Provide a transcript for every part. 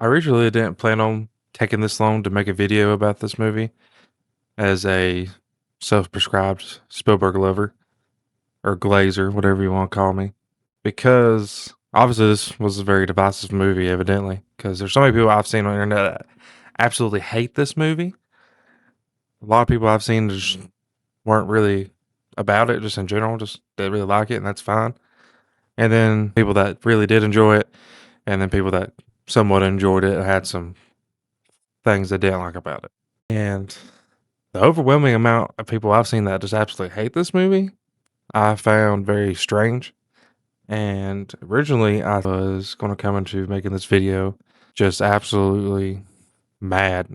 I originally didn't plan on taking this long to make a video about this movie as a self-prescribed Spielberg lover or glazer, whatever you want to call me, because obviously this was a very divisive movie, evidently, because there's so many people I've seen on the internet that absolutely hate this movie. A lot of people I've seen just weren't really about it, just in general, just they really like it, and that's fine. And then people that really did enjoy it, and then people that somewhat enjoyed it had some things they didn't like about it. And the overwhelming amount of people I've seen that just absolutely hate this movie, I found very strange. And originally, I was going to come into making this video just absolutely mad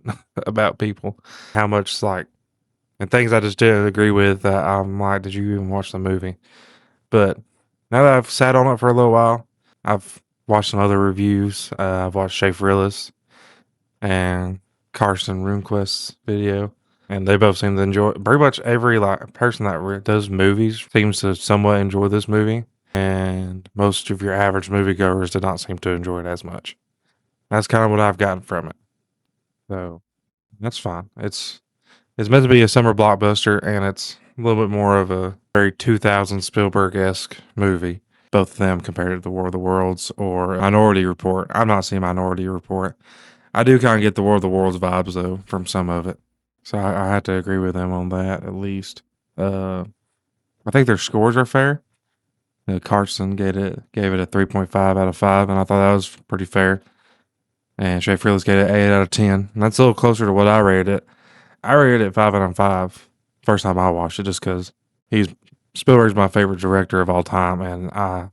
about people, how much like, and things I just didn't agree with. I'm like, did you even watch the movie? But now that I've sat on it for a little while, I've watched some other reviews. I've watched Schaefer Ellis and Carson Runquist's video, and they both seem to enjoy it. Pretty much every like person that does movies seems to somewhat enjoy this movie, and most of your average moviegoers did not seem to enjoy it as much. That's kind of what I've gotten from it. So that's fine. It's meant to be a summer blockbuster, and it's a little bit more of a very 2000 Spielberg-esque movie. Both of them compared to The War of the Worlds or Minority Report. I'm not seeing Minority Report. I do kind of get the War of the Worlds vibes though from some of it, so I have to agree with them on that at least. I think their scores are fair. Carson gave it a 3.5 out of 5, and I thought that was pretty fair. And Schaefer Ellis gave it 8 out of 10, and that's a little closer to what I rated it. I rated it 5 out of 5 first time I watched it, just because Spielberg's my favorite director of all time, and I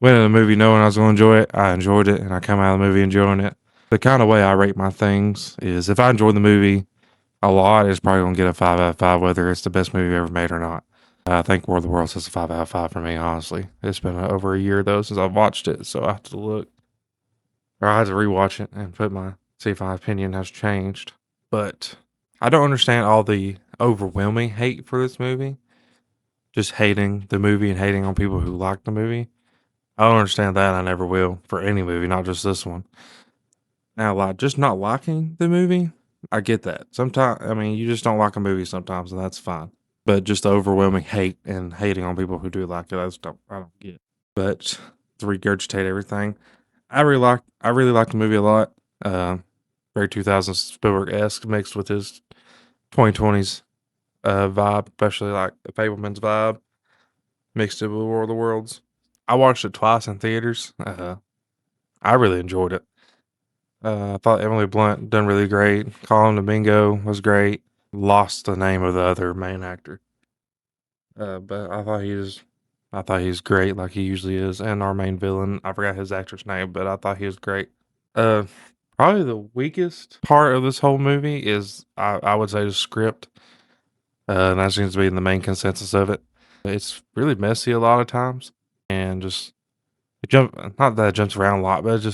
went in the movie knowing I was going to enjoy it. I enjoyed it, and I come out of the movie enjoying it. The kind of way I rate my things is if I enjoy the movie a lot, it's probably going to get a 5 out of 5, whether it's the best movie ever made or not. I think War of the Worlds is a 5 out of 5 for me, honestly. It's been over a year, though, since I've watched it, so I have to look. Or I have to rewatch it and see if my opinion has changed. But I don't understand all the overwhelming hate for this movie. Just hating the movie and hating on people who like the movie. I don't understand that. I never will for any movie, not just this one. Now, like, just not liking the movie, I get that. Sometimes, I mean, you just don't like a movie sometimes, and that's fine. But just the overwhelming hate and hating on people who do like it, I don't get. But to regurgitate everything, I really like the movie a lot. Very 2000s Spielberg-esque mixed with his 2020s vibe, especially like the Fableman's vibe, mixed it with War of the Worlds. I watched it twice in theaters. I really enjoyed it. I thought Emily Blunt done really great. Colin Domingo was great. Lost the name of the other main actor, but I thought he was great, like he usually is. And our main villain, I forgot his actor's name, but I thought he was great. Uh, Probably the weakest part of this whole movie is I would say the script. And that seems to be the main consensus of it. It's really messy a lot of times, and just not that it jumps around a lot, but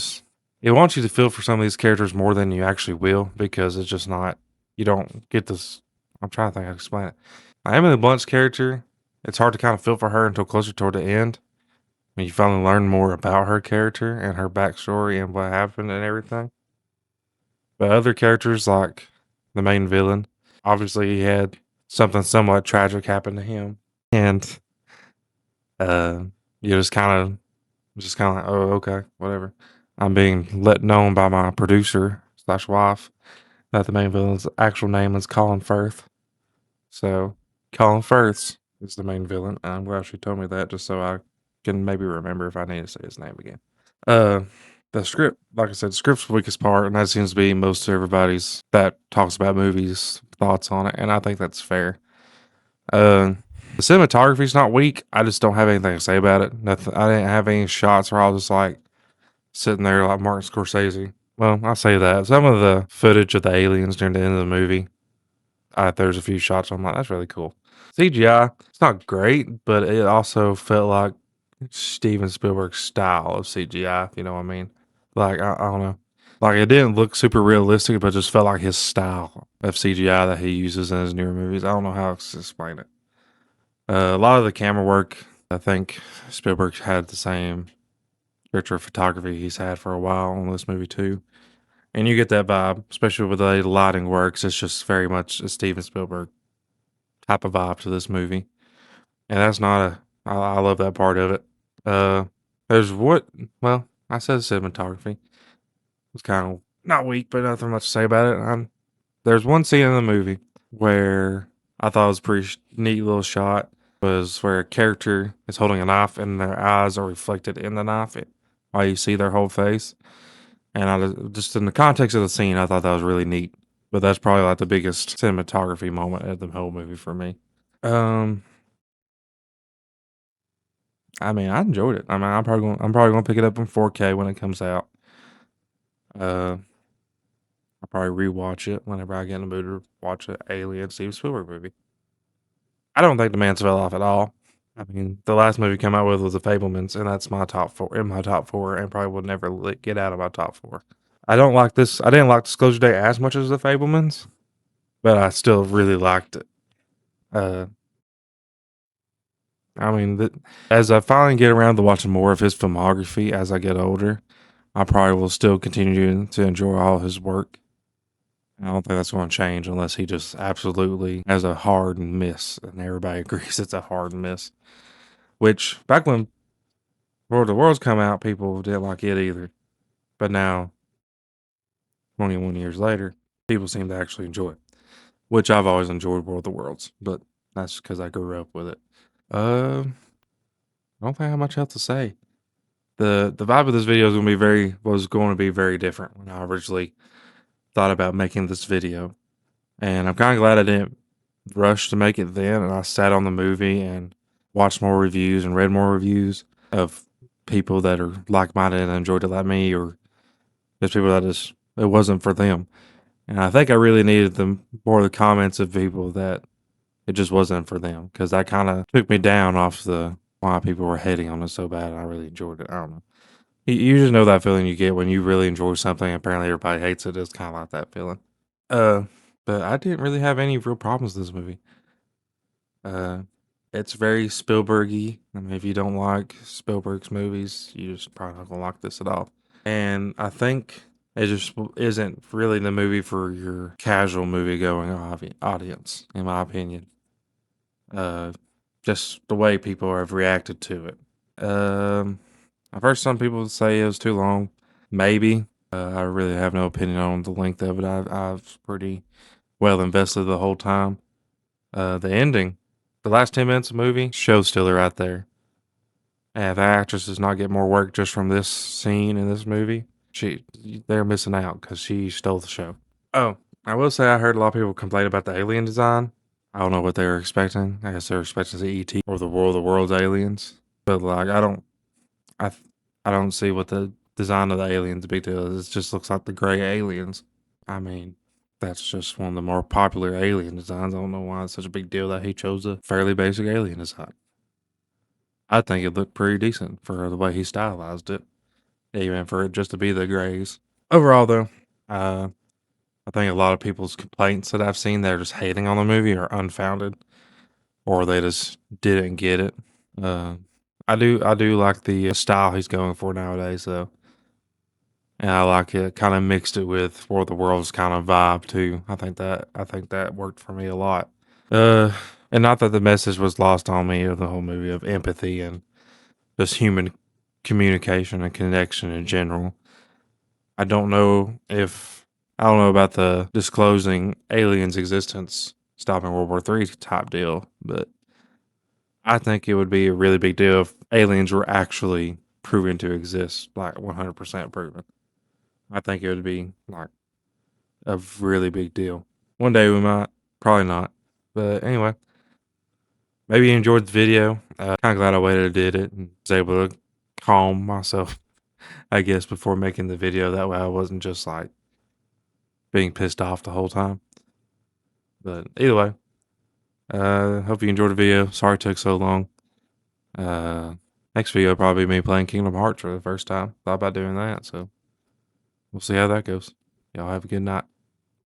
it wants you to feel for some of these characters more than you actually will, because it's just not, you don't get this. I'm trying to think how to explain it. Emily Blunt's character, it's hard to kind of feel for her until closer toward the end, when you finally learn more about her character and her backstory and what happened and everything. But other characters, like the main villain, obviously he had something somewhat tragic happen to him, and you just kind of like, oh, okay, whatever. I'm being let known by my producer slash wife that the main villain's actual name is Colin Firth. So Colin Firth is the main villain, and I'm glad she told me that, just so I can maybe remember if I need to say his name again. The script, like I said, the script's the weakest part, and that seems to be most of everybody's that talks about movies thoughts on it, and I think that's fair. The cinematography's not weak. I just don't have anything to say about it. Nothing. I didn't have any shots where I was just like sitting there like Martin Scorsese. Well, I say that. Some of the footage of the aliens during the end of the movie, there's a few shots I'm like, that's really cool. CGI, it's not great, but it also felt like Steven Spielberg's style of CGI, if you know what I mean. Like, I don't know. Like, it didn't look super realistic, but it just felt like his style of CGI that he uses in his newer movies. I don't know how else to explain it. A lot of the camera work, I think Spielberg had the same picture photography he's had for a while on this movie too. And you get that vibe, especially with the way the lighting works. It's just very much a Steven Spielberg type of vibe to this movie. And that's not a, I love that part of it. Uh, there's what, well, I said cinematography. It's kind of not weak, but nothing much to say about it. There's one scene in the movie where I thought was a pretty neat little shot was where a character is holding a knife and their eyes are reflected in the knife while you see their whole face. And just in the context of the scene, I thought that was really neat. But that's probably like the biggest cinematography moment of the whole movie for me. Um, I mean, I enjoyed it. I mean, I'm probably gonna pick it up in 4K when it comes out. Uh, I'll probably rewatch it whenever I get in the mood to watch an Alien Steven Spielberg movie. I don't think the man's fell off at all. I mean, the last movie he came out with was The Fablemans, and that's my top four, and probably will never get out of my top four. I don't like this. I didn't like Disclosure Day as much as The Fablemans, but I still really liked it. I mean, as I finally get around to watching more of his filmography as I get older, I probably will still continue to enjoy all his work. I don't think that's going to change unless he just absolutely has a hard miss, and everybody agrees it's a hard miss. Which back when World of the Worlds come out, people didn't like it either, but now, 21 years later, people seem to actually enjoy it. Which I've always enjoyed World of the Worlds, but that's because I grew up with it. I don't think I have much else to say. The vibe of this video was going to be very different when I originally thought about making this video. And I'm kind of glad I didn't rush to make it then, and I sat on the movie and watched more reviews and read more reviews of people that are like-minded and enjoyed it like me, or just people that it wasn't for them. And I think I really needed more of the comments of people that it just wasn't for them, because that kind of took me down off the why people were hating on it so bad. And I really enjoyed it. I don't know. You just know that feeling you get when you really enjoy something. Apparently, everybody hates it. It's kind of like that feeling. But I didn't really have any real problems with this movie. It's very Spielbergy. I mean, if you don't like Spielberg's movies, you just probably not gonna like this at all. And I think it just isn't really the movie for your casual movie going audience, in my opinion. Just the way people have reacted to it. I've heard some people say it was too long. Maybe. I really have no opinion on the length of it. I've pretty well invested the whole time. The ending, the last 10 minutes of the movie, show stealer right there. And the actress does not get more work just from this scene in this movie. They're missing out because she stole the show. Oh, I will say I heard a lot of people complain about the alien design. I don't know what they were expecting. I guess they were expecting to see ET or the World of the World's aliens. But like, I don't see what the design of the aliens big deal is. It just looks like the gray aliens. I mean, that's just one of the more popular alien designs. I don't know why it's such a big deal that he chose a fairly basic alien design. I think it looked pretty decent for the way he stylized it, even for it just to be the grays. Overall, though, I think a lot of people's complaints that I've seen that are just hating on the movie are unfounded, or they just didn't get it. I do like the style he's going for nowadays, though. And I like it. Kind of mixed it with War of the Worlds kind of vibe too. I think that worked for me a lot. Uh, and not that the message was lost on me of the whole movie of empathy and just human communication and connection in general. I don't know about the disclosing aliens' existence, stopping World War III type deal, but I think it would be a really big deal if aliens were actually proven to exist, like 100% proven. I think it would be like a really big deal. One day we might, probably not. But anyway, maybe you enjoyed the video. Kind of glad I waited and did it and was able to calm myself, I guess, before making the video. That way I wasn't just like being pissed off the whole time. But either way, hope you enjoyed the video. Sorry it took so long. Next video will probably be me playing Kingdom Hearts for the first time. Thought about doing that, so we'll see how that goes. Y'all have a good night.